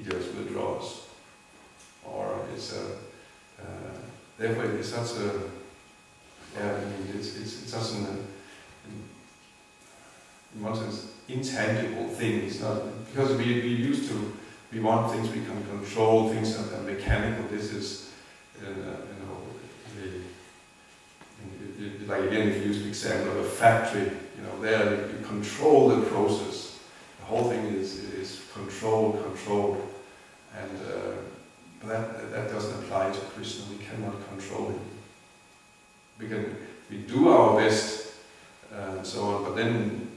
just withdraws. Or it's therefore it's such a, yeah, I mean, it's such an, in one sense, intangible thing. It's not, because we want things we can control, things that are mechanical. This is, you know, like again, if you use the example of a factory, you know, there you control the process. The whole thing is control, and that doesn't apply to Krishna. We cannot control him. We do our best and so on, but then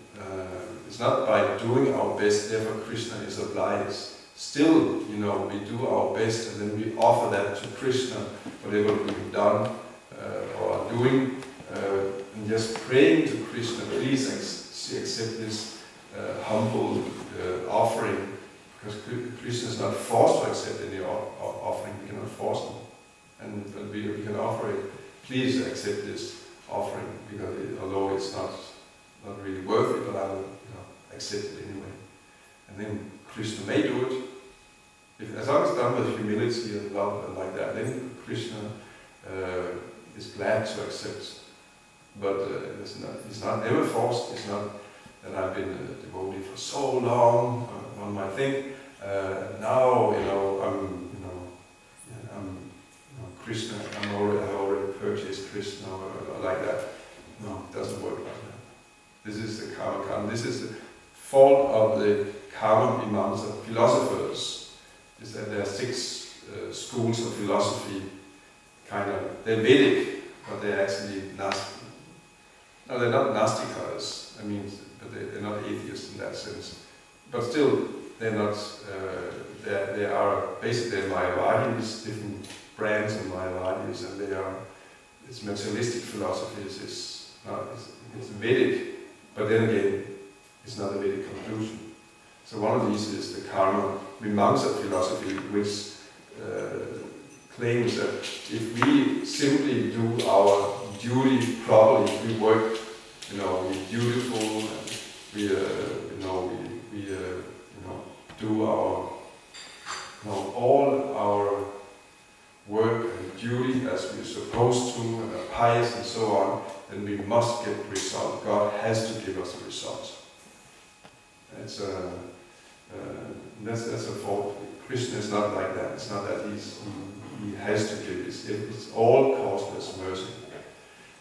it's not by doing our best. Therefore, Krishna is obliged. Still, you know, we do our best, and then we offer that to Krishna, whatever we've done or are doing. And just praying to Krishna, please accept this humble offering, because Krishna is not forced to accept any offering. We cannot force him, but we can offer it. Please accept this offering, because although it's not really worth it, but I will, accept it anyway. And then Krishna may do it. As long as it's done with humility and love and like that, then Krishna is glad to accept. But it's not never forced. It's not that I've been a devotee for so long. One might think now, I'm Krishna. I've already purchased Krishna or like that. No, it doesn't work like that. This is the karma. This is the fault of the karma mimamsa philosophers. Is that there are 6 schools of philosophy. They're Vedic, but they're actually Nastic. No, they're not Nastikas, I mean, but they're not atheists in that sense. But still, they're not, they are basically Mayavadis, different brands of Mayavadis, and it's materialistic philosophies, it's Vedic, but then again, it's not a Vedic conclusion. So one of these is the karma mimamsa philosophy, which claims that if we simply do our duty properly, we work, we're dutiful, we do our, all our work and duty as we're supposed to, and are pious and so on, then we must get the result. God has to give us the result. That's a fault. Krishna is not like that. It's not that he has to give. It's all causeless mercy.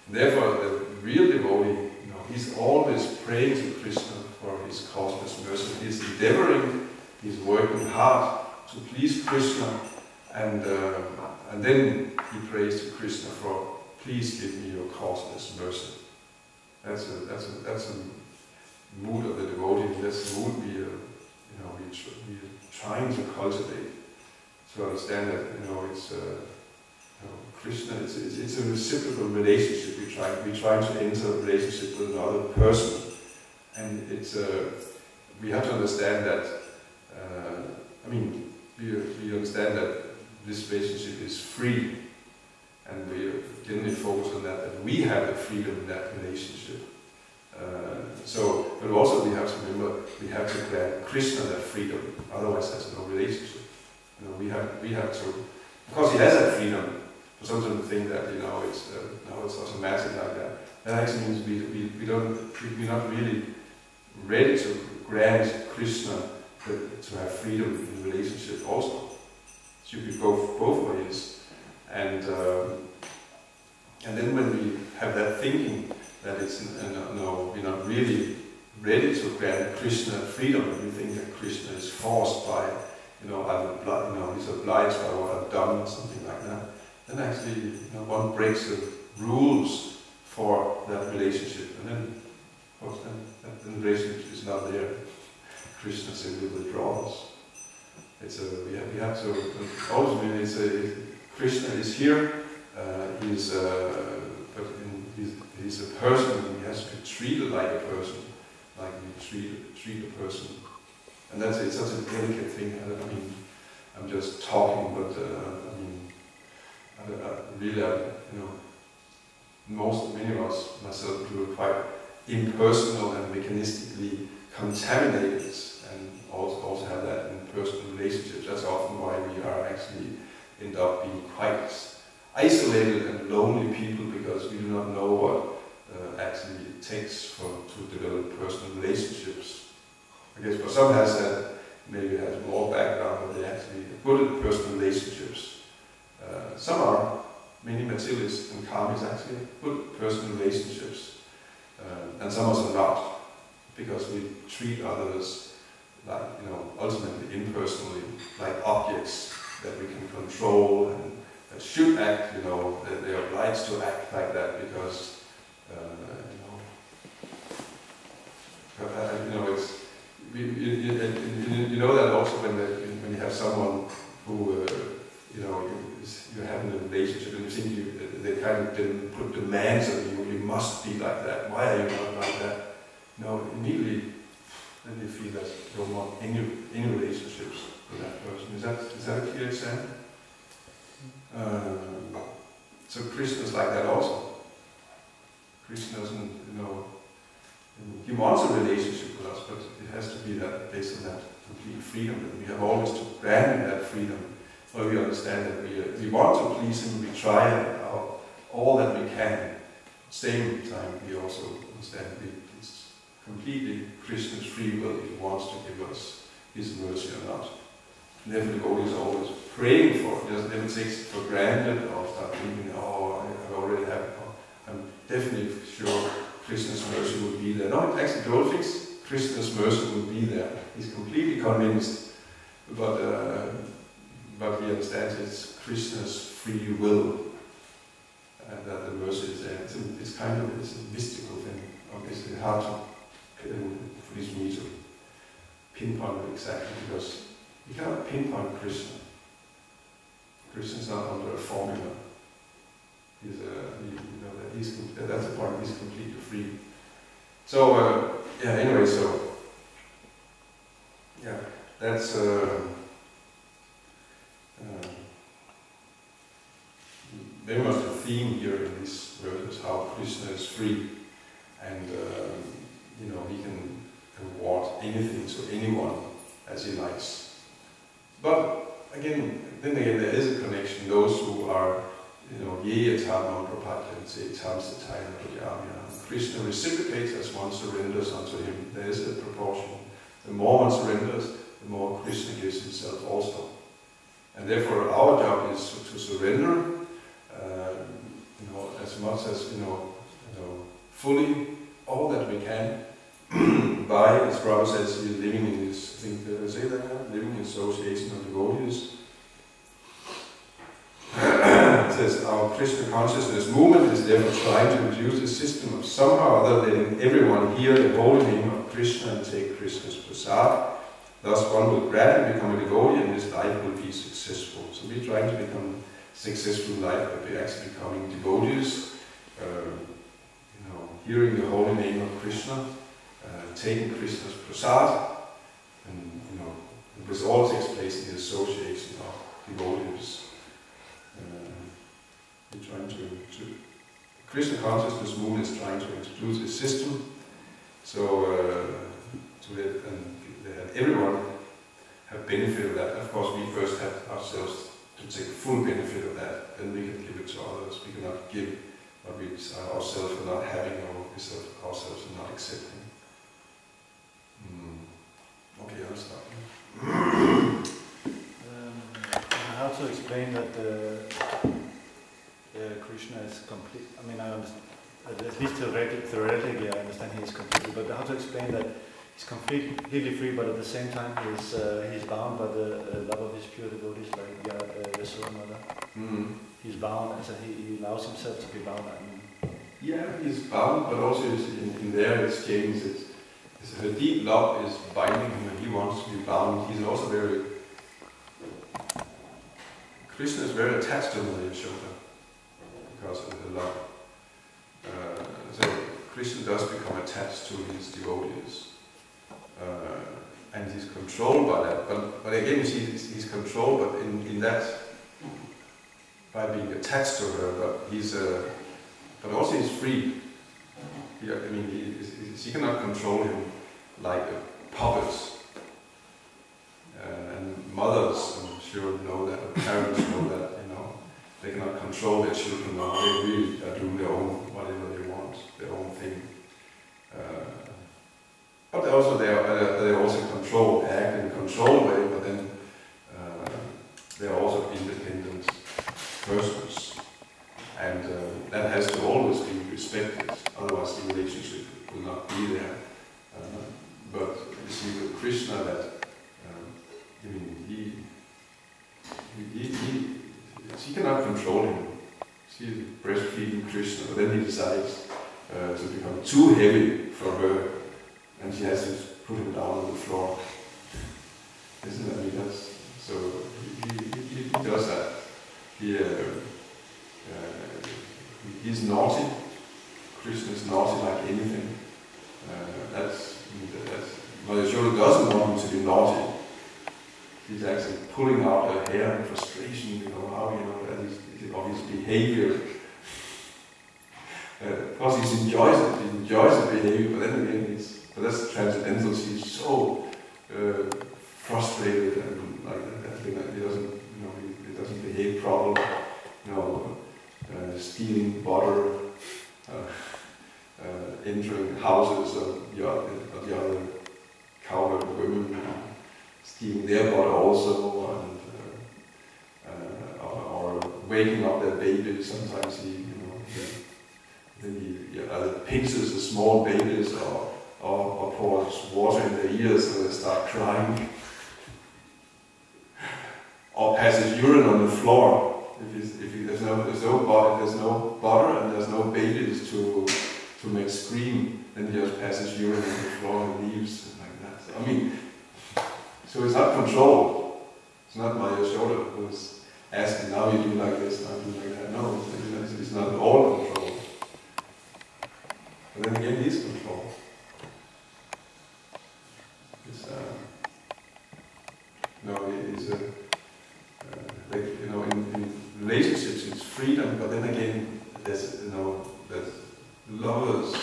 And therefore, the real devotee, he's always praying to Krishna for his causeless mercy. He's endeavoring, he's working hard to please Krishna, and then he prays to Krishna for, please give me your causeless mercy. That's a mood of the devotee. That's the mood we're trying to cultivate, to understand that it's Krishna. It's a reciprocal relationship. We're trying to enter a relationship with another person, and we have to understand that. We understand that this relationship is free, and we generally focus on that we have the freedom in that relationship. But also we have to remember, we have to grant Krishna that freedom, otherwise there's no relationship. We have to, because he has that freedom, for some to think that it's automatic like that. That actually means we're not really ready to grant Krishna to have freedom in the relationship also. It should be both ways. And then when we have that thinking that we're not really ready to grant Krishna freedom, and we think that Krishna is forced by, he's obliged by what I've done or something like that, then actually one breaks the rules for that relationship, and then of course then the relationship is not there. Krishna simply withdraws. We have to ultimately Krishna is here. He's a person, and he has to be treated like a person, like we treat a person. And it's such a delicate thing. I'm just talking, but many of us, myself included, quite impersonal and mechanistically contaminated, and also have that in personal relationships. That's often why we are actually end up being quite isolated and lonely people, because we do not know what actually it takes to develop personal relationships. I guess for some has that, maybe has more background, but they actually are good at personal relationships. Some are, many materialists and karmics actually good at personal relationships, and some of us are not, because we treat others like, ultimately impersonally, like objects that we can control and that should act, that they are obliged to act like that because, it's, you know that also when you have someone who, you're having a relationship and you think they kind of didn't put demands on you, you must be like that, why are you not like that? Immediately then you feel that you don't want any relationships with that person. Is that a clear example? So Krishna is like that also. Krishna doesn't, he wants a relationship with us, but it has to be that based on that complete freedom, that we have always to grant him that freedom, where we understand that we want to please him, we try all that we can. At the same time, we also understand it's completely Krishna's free will if he wants to give us his mercy or not. Never the devotee is always praying for it. He doesn't never take it for granted or start thinking, oh, I already have it. I'm definitely sure Krishna's mercy will be there. No, actually, the whole things, Krishna's mercy will be there. He's completely convinced, but he understands it's Krishna's free will, and that the mercy is there. It's kind of a mystical thing. Obviously, hard to for me to pinpoint it exactly, because you cannot pinpoint Krishna. Krishna is not under a formula. That's the point. He's completely free. So anyway, that's very much the theme here in this verse is how Krishna is free, and he can award anything to anyone as he likes. But again, there is a connection. Those who are, ye etam prapadyante etam satayam pradhyamyam. Krishna reciprocates as one surrenders unto him. There is a proportion. The more one surrenders, the more Krishna gives himself also. And therefore, our job is to surrender, as much as fully all that we can. By, as Prabhupada says, he is living in this, living in association of devotees. It says, our Krishna consciousness movement is therefore trying to introduce a system of somehow or other letting everyone hear the holy name of Krishna and take Krishna's prasad. Thus one will gradually become a devotee and this life will be successful. So we're trying to become successful in life, but we're actually becoming devotees, hearing the holy name of Krishna, taking Krishna's prasad, and this all takes place in the association of devotees. We're trying to Krishna consciousness movement is trying to introduce a system, so that everyone have benefit of that. Of course, we first have ourselves to take full benefit of that, then we can give it to others. We cannot give what we ourselves are not having, or ourselves are not accepting. Okay, I'll start. How to explain that Krishna is complete? I mean, I understand, at least theoretically, I understand he is completely, but how to explain that he's completely free, but at the same time he's bound by the love of his pure devotees, like Yasodamata. He's bound, as he allows himself to be bound. Yeah, he's bound, but also in their exchange, the deep love is binding him, and he wants to be bound. He's also Krishna is very attached to Yashoda because of the love. So Krishna does become attached to his devotees, and he's controlled by that. But again, you see, he's controlled, but in that, by being attached to her. But also he's free. She cannot control him like a puppet. And mother control their children now. They really are doing their own, whatever they want, their own thing. But also they also control, act in a controlled way, but then they are also independent persons. And that has to always be respected, otherwise the relationship will not be there. But you see with Krishna that, he cannot control him. She's breastfeeding Krishna, but then he decides to become too heavy for her, and she has to put him down on the floor. Isn't that he does? So he does that. He's naughty. Krishna is naughty like anything. Mother Yashoda doesn't want him to be naughty. He's actually pulling out her hair in frustration, that is of his behavior. Of course, he enjoys the behavior, but then again, but that's transcendental. He's so frustrated and like that. He doesn't behave properly. Stealing butter, entering houses of the other cowherd women, stealing their butter also, or waking up their baby. Sometimes he pinches the small babies or pours water in their ears so they start crying, or passes urine on the floor. If there's no butter and there's no babies to make scream, then he just passes urine on the floor and leaves like that. So it's not controlled. It's not Mother Yashoda who's asking, now you do like this, now you do like that. No, it's not all control. But then again, it is control. In relationships it's freedom, but then again, there's lovers,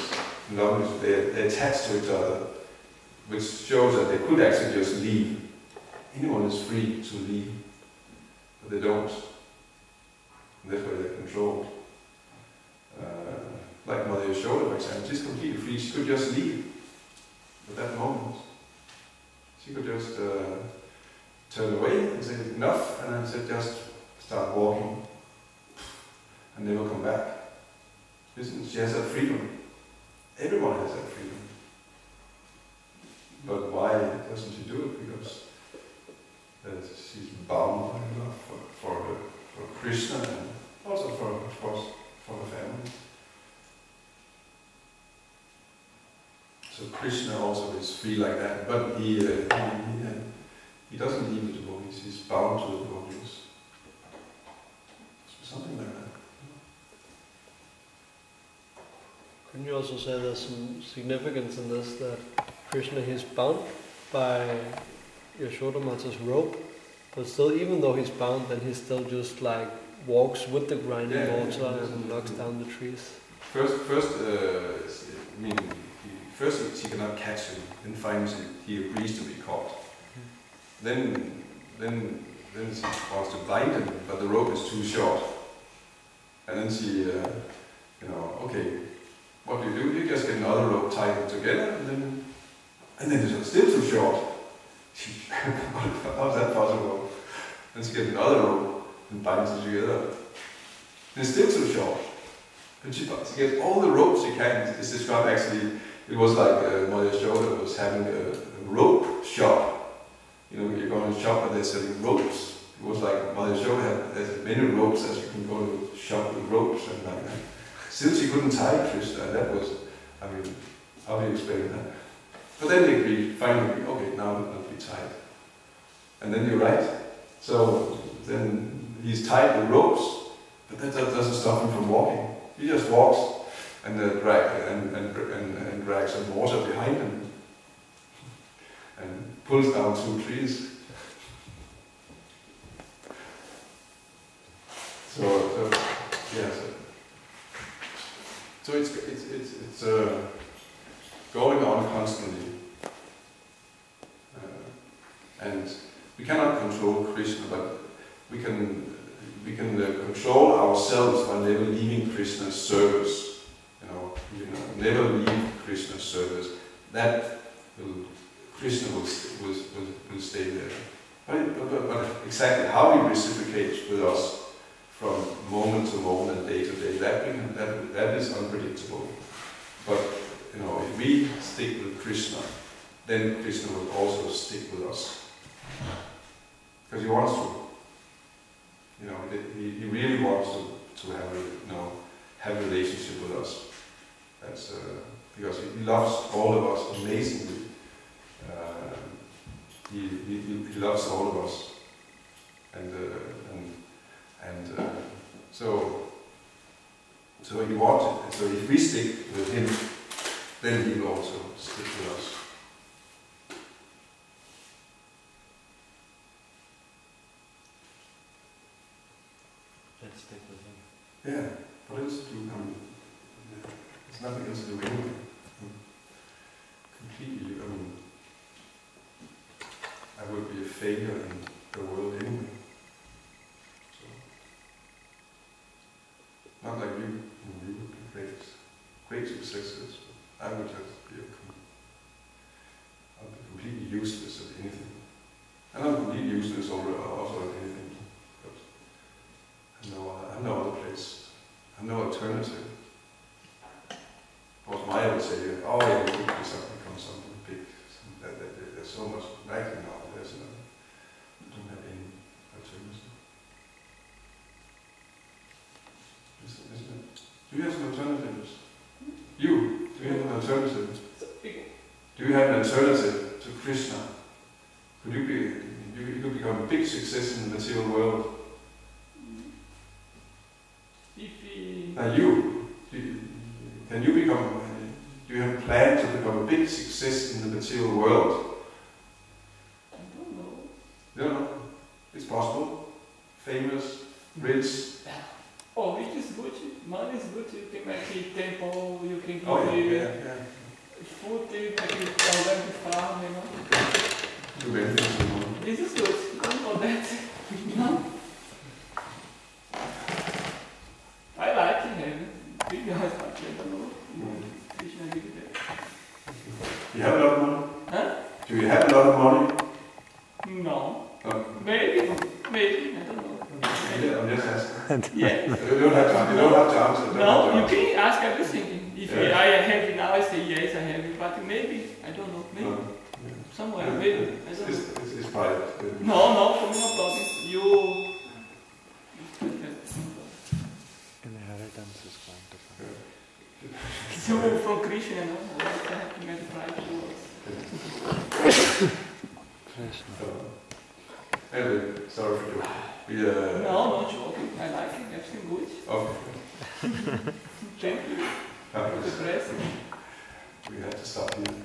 they're attached to each other, which shows that they could actually just leave. Anyone is free to leave, but they don't. And that's why they're controlled. Like Mother Yashoda, for example, she's completely free. She could just leave at that moment. She could just turn away and say enough, and then say just start walking and never come back. She has that freedom. Everyone has that freedom. But why doesn't she do it? Because she's bound by love for Krishna and also of course, for her family. So Krishna also is free like that, but he doesn't leave the devotees. He's bound to the devotees. So something like that. Can you also say there's some significance in this, that Krishna is bound by Yashoda Mata's rope, but still, even though he's bound, then he still just like walks with the grinding water and knocks down the trees. First she cannot catch him, then finally he agrees to be caught. Then she wants to bind him, but the rope is too short. And then she, okay, what do? You just get another rope, tie them together, and then it's still too short. How is that possible? Then she gets another rope and binds it together. And it's still too short. And she gets all the ropes she can. It's described actually, it was like Mother Yashoda was having a rope shop. You go and shop and they're selling ropes. It was like Mother Yashoda had as many ropes as you can go to shop with ropes and like that. Still she couldn't tie Krishna, and that was, how do you explain that? But then they agreed, finally, okay, now it will be tied. And then you're right. So then he's tied with ropes, but that doesn't stop him from walking. He just walks and drags some water behind him and pulls down 2 trees. So it's going on constantly, and we cannot control Krishna, but we can control ourselves by never leaving Krishna's service. Never leave Krishna's service. That Krishna will stay there. But exactly how he reciprocates with us from moment to moment and day to day, that is unpredictable. But if we stick with Krishna, then Krishna will also stick with us. Because he wants to. He really wants to have a relationship with us. That's because he loves all of us amazingly. He loves all of us, and so he wanted. So if we stick with him, then he will also stick with us. Let's stick with him. Yeah, what else to do? There's nothing else to do anyway. Completely, I would be a failure in the world anyway. So, not like you. You would be great successes. I would just be I'd be completely useless at anything. And I'm completely useless also at anything. But I have no other place. I have no alternative. Of course, Maya would say, oh yeah, we could become something big. There's so much lacking now. I don't have any alternative. Isn't it? Do you have some alternatives? Do you have an alternative? Do you have an alternative to Krishna? Could you could become a big success in the material world? Now can you become? Do you have a plan to become a big success in the material world? I don't know. You don't know. It's possible. Famous, rich. Oh, it is good. Money is good. You can make a temple. You can give food. You can organic farm. Do many things with money. This is good. Not for that. No. I like him. Big house, but I don't know. Krishna give it. Do you have a lot of money? Huh? Do you have a lot of money? No. No. Maybe. I don't know. Yeah, I'm just asking. Yeah. You don't have to answer. No, you can ask everything. If I have it now, I say yes, I have it. But maybe, I don't know. Maybe. No. Somewhere, maybe. I don't know. It's private. No, for me no problem. You... Inheritance is going to come. So from Krishna, no? What happened at the private world? Anyway, sorry for joking. No, no joking. I like it. Everything good. Okay. Thank you. Uh, For the dress. we had to stop here.